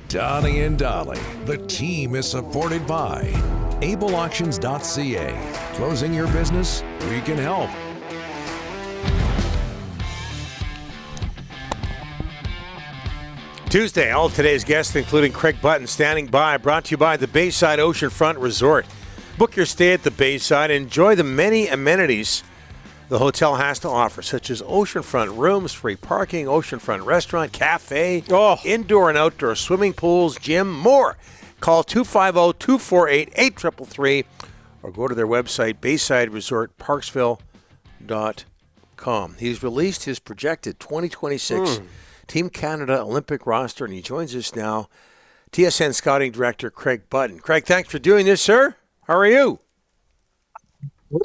Donnie and Dolly. The team is supported by ableauctions.ca. Closing your business? We can help. Tuesday, all of today's guests, including Craig Button, standing by, brought to you by the Bayside Oceanfront Resort. Book your stay at the Bayside and enjoy the many amenities the hotel has to offer, such as oceanfront rooms, free parking, oceanfront restaurant, cafe, indoor and outdoor swimming pools, gym, more. Call 250-248-8333 or go to their website, BaysideResortParksville.com. He's released his projected 2026 Team Canada Olympic roster, and he joins us now, TSN Scouting Director Craig Button. Craig, thanks for doing this, sir. How are you?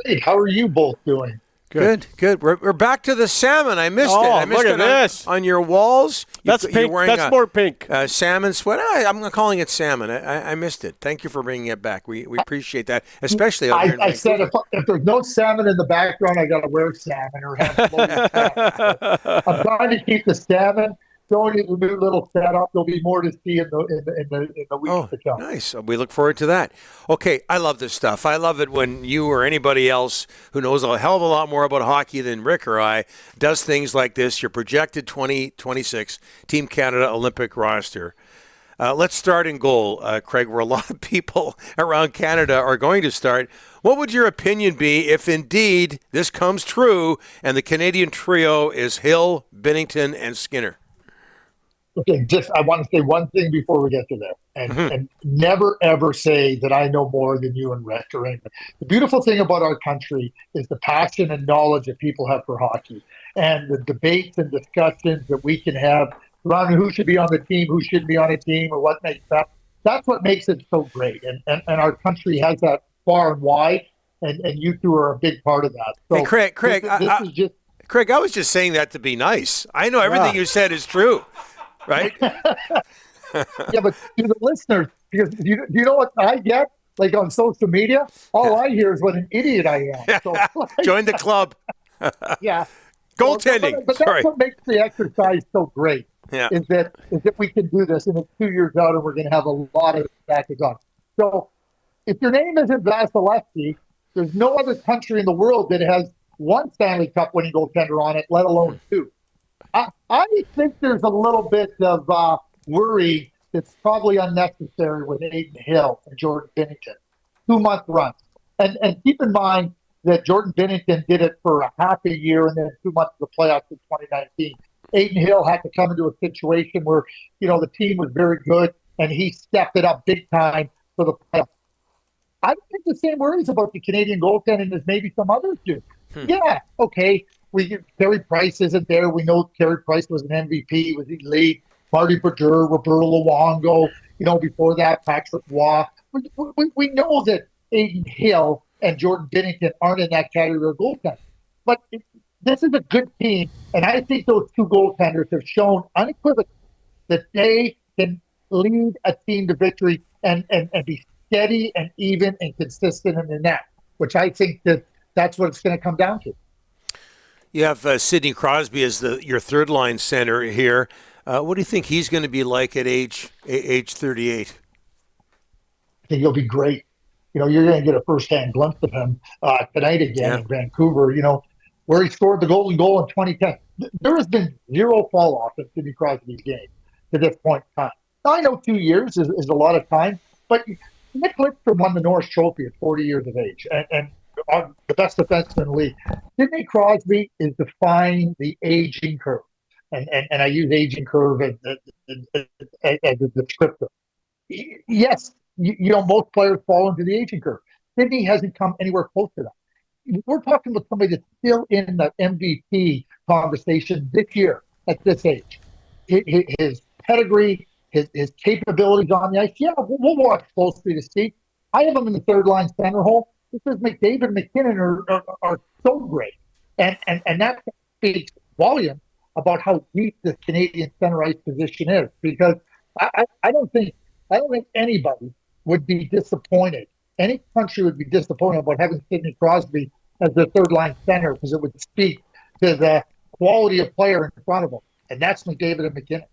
Great. How are you both doing? Good. We're back to the salmon. I missed it. I missed look at this. On your walls. That's pink. You're wearing That's more pink. Salmon sweater. I'm calling it salmon. I missed it. Thank you for bringing it back. We appreciate that, especially out here in I said if there's no salmon in the background, I got to wear salmon or have salmon. I'm trying to keep the salmon. Showing you the new little setup. There'll be more to see in the weeks to come. Nice. We look forward to that. Okay, I love this stuff. I love it when you or anybody else who knows a hell of a lot more about hockey than Rick or I does things like this. Your projected 2026 Team Canada Olympic roster. Let's start in goal, Craig, where a lot of people around Canada are going to start. What would your opinion be if indeed this comes true and the Canadian trio is Hill, Binnington, and Skinner? Okay, I want to say one thing before we get to there, and never ever say that I know more than you and Rick or anything. The beautiful thing about our country is the passion and knowledge that people have for hockey, and the debates and discussions that we can have around who should be on the team, who shouldn't be on a team, or what makes that. That's what makes it so great, and our country has that far and wide, and you two are a big part of that. So hey, Craig, this is just Craig, I was just saying that to be nice. I know everything you said is true. Right? Yeah, but to the listeners, because you know what I get? Like on social media, all I hear is what an idiot I am. So, join the club. Yeah. Goaltending. But that's what makes the exercise so great. Yeah. Is that we can do this, and it's 2 years out, and we're going to have a lot of backers on. So if your name isn't Vasilevsky, there's no other country in the world that has one Stanley Cup winning goaltender on it, let alone two. I think there's a little bit of worry that's probably unnecessary with Aiden Hill and Jordan Binnington. 2-month runs. And keep in mind that Jordan Binnington did it for a half a year and then 2 months of the playoffs in 2019. Aiden Hill had to come into a situation where, the team was very good and he stepped it up big time for the playoffs. I don't think the same worries about the Canadian goaltending as maybe some others do. Yeah, okay. Carey Price isn't there. We know Carey Price was an MVP, was elite. Marty Brodeur, Roberto Luongo, before that, Patrick Waugh. We know that Aiden Hill and Jordan Binnington aren't in that category of goaltenders. But this is a good team, and I think those two goaltenders have shown unequivocally that they can lead a team to victory and be steady and even and consistent in the net, which I think that's what it's going to come down to. You have Sidney Crosby as your third-line center here. What do you think he's going to be like at age 38? I think he'll be great. You're going to get a first-hand glimpse of him tonight again in Vancouver, where he scored the golden goal in 2010. There has been zero fall-off in Sidney Crosby's game to this point in time. Now, I know 2 years is a lot of time, but Nick Lidstrom won the Norris Trophy at 40 years of age, and the best defenseman in the league. Sidney Crosby is defying the aging curve. And I use aging curve as a descriptor. Yes, most players fall into the aging curve. Sidney hasn't come anywhere close to that. We're talking with somebody that's still in the MVP conversation this year at this age. His pedigree, his capabilities on the ice, we'll watch closely to see. I have him in the third-line center hole. Because McDavid and McKinnon are so great. And that speaks volume about how deep the Canadian center ice position is. Because I don't think anybody would be disappointed. Any country would be disappointed about having Sidney Crosby as their third-line center because it would speak to the quality of player in front of them. And that's McDavid and McKinnon.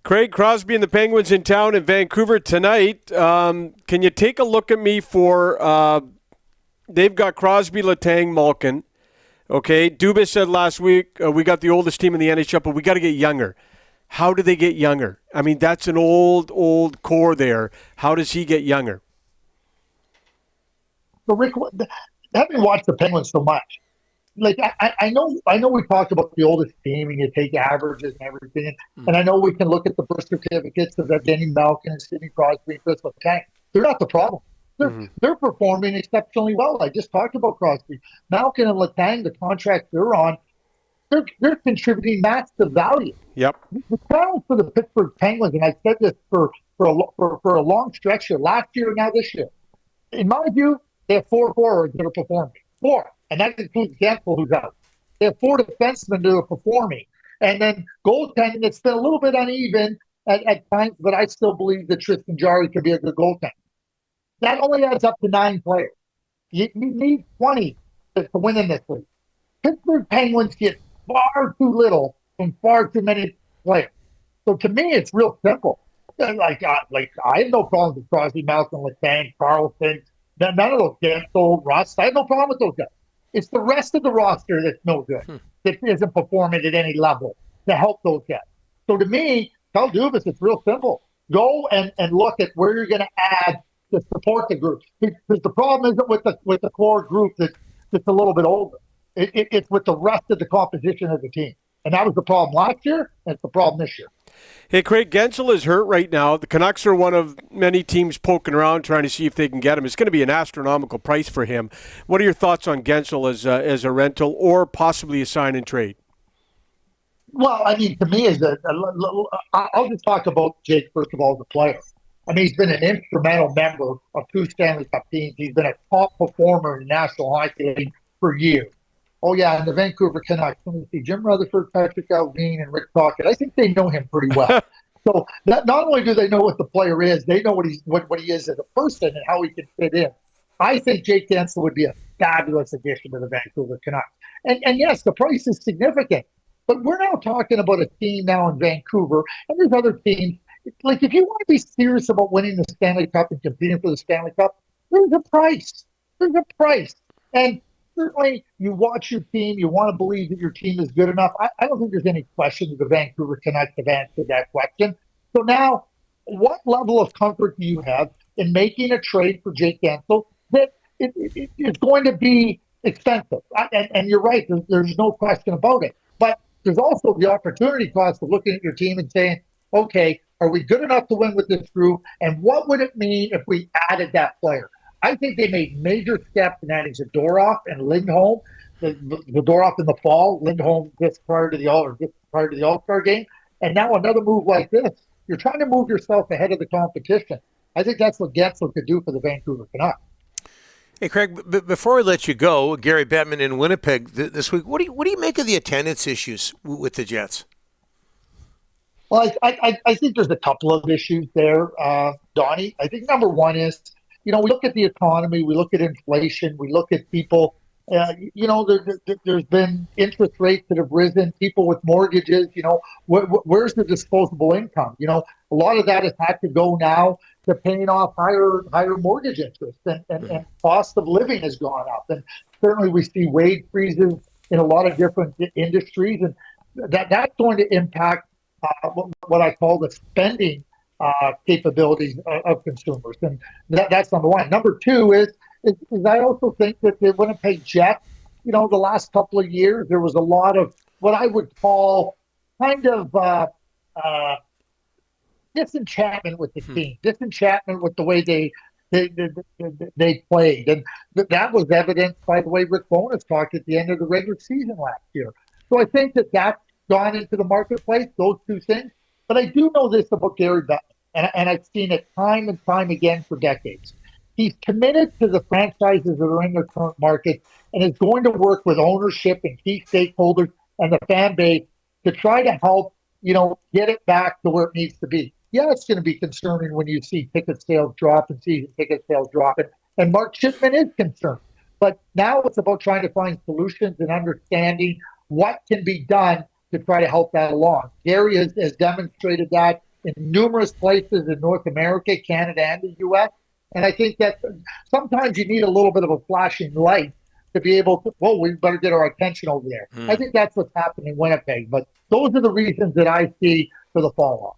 Craig, Crosby and the Penguins in town in Vancouver tonight. Can you take a look at me for they've got Crosby, Letang, Malkin. Okay, Dubas said last week, we got the oldest team in the NHL, but we got to get younger. How do they get younger? I mean, that's an old core there. How does he get younger? So, Rick, having watched the Penguins so much, like I know we talked about the oldest team and you take averages and everything, and I know we can look at the birth certificates of Denny Malkin and Sidney Crosby and Chris Letang. They're not the problem. They're performing exceptionally well. I just talked about Crosby, Malkin, and Letang. The contracts they're on, they're contributing massive value. Yep. The challenge for the Pittsburgh Penguins, and I said this for a long stretch here, last year and now this year. In my view, they have 4 forwards that are performing. 4. And that includes Guentzel, who's out. They have 4 defensemen that are performing. And then goaltending, it's been a little bit uneven at times, but I still believe that Tristan Jarry could be a good goaltender. That only adds up to 9 players. You need 20 to win in this league. Pittsburgh Penguins get far too little from far too many players. So to me, it's real simple. Like I have no problems with Crosby, Malkin, Letang, Carlson, none of those Guentzel, Russ. I have no problem with those guys. It's the rest of the roster that's no good, that isn't performing at any level to help those guys. So to me, tell Dubas it's real simple. Go and look at where you're going to add to support the group. Because the problem isn't with the core group that's a little bit older. It's with the rest of the composition of the team. And that was the problem last year, and it's the problem this year. Hey, Craig, Guentzel is hurt right now. The Canucks are one of many teams poking around trying to see if they can get him. It's going to be an astronomical price for him. What are your thoughts on Guentzel as a rental or possibly a sign and trade? Well, I mean, to me, I'll just talk about Jake, first of all, as a player. I mean, he's been an instrumental member of 2 Stanley Cup teams. He's been a top performer in the National Hockey League for years. Oh, yeah, and the Vancouver Canucks. Let me see, Jim Rutherford, Patrick Alvin, and Rick Tocchet. I think they know him pretty well. So not only do they know what the player is, they know what he is as a person and how he can fit in. I think Jake Guentzel would be a fabulous addition to the Vancouver Canucks. And yes, the price is significant. But we're now talking about a team now in Vancouver, and there's other teams. Like, if you want to be serious about winning the Stanley Cup and competing for the Stanley Cup, there's a price. There's a price. And certainly, you watch your team, you want to believe that your team is good enough. I don't think there's any question that the Vancouver Canucks have answered that question. So now, what level of comfort do you have in making a trade for Jake Guentzel that it's going to be expensive? And you're right, there's no question about it. But there's also the opportunity cost of looking at your team and saying, okay, are we good enough to win with this group? And what would it mean if we added that player? I think they made major steps in adding Zadorov and Lindholm. Zadorov in the fall, Lindholm just prior to the All-Star game, and now another move like this. You're trying to move yourself ahead of the competition. I think that's what Guentzel could do for the Vancouver Canucks. Hey, Craig, before we let you go, Gary Bettman in Winnipeg this week, what do you make of the attendance issues with the Jets? Well, I think there's a couple of issues there, Donnie. I think number one is, we look at the economy, we look at inflation, we look at people. There's been interest rates that have risen, people with mortgages. Where's the disposable income? A lot of that has had to go now to paying off higher mortgage interest, and cost of living has gone up. And certainly we see wage freezes in a lot of different industries, and that's going to impact what I call the spending capabilities of consumers. And that's number one. Number two is I also think that the Winnipeg Jets, the last couple of years, there was a lot of what I would call kind of disenchantment with the team, disenchantment with the way they played. And that was evidenced by the way Rick Bowness talked at the end of the regular season last year. So I think that's gone into the marketplace, those two things. But I do know this about Gary Bettman, and I've seen it time and time again for decades. He's committed to the franchises that are in their current market and is going to work with ownership and key stakeholders and the fan base to try to help, get it back to where it needs to be. Yeah, it's going to be concerning when you see ticket sales drop and season ticket sales drop. And Mark Shipman is concerned. But now it's about trying to find solutions and understanding what can be done to try to help that along. Gary has demonstrated that in numerous places in North America, Canada, and the U.S. And I think that sometimes you need a little bit of a flashing light to be able to, well, we better get our attention over there. I think that's what's happening in Winnipeg. But those are the reasons that I see for the fall off.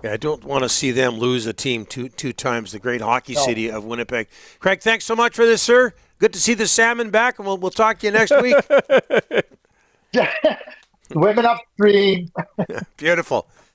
Yeah, I don't want to see them lose a team two times the great hockey city of Winnipeg. Craig, thanks so much for this, sir. Good to see the salmon back, and we'll talk to you next week. Women upstream. Beautiful.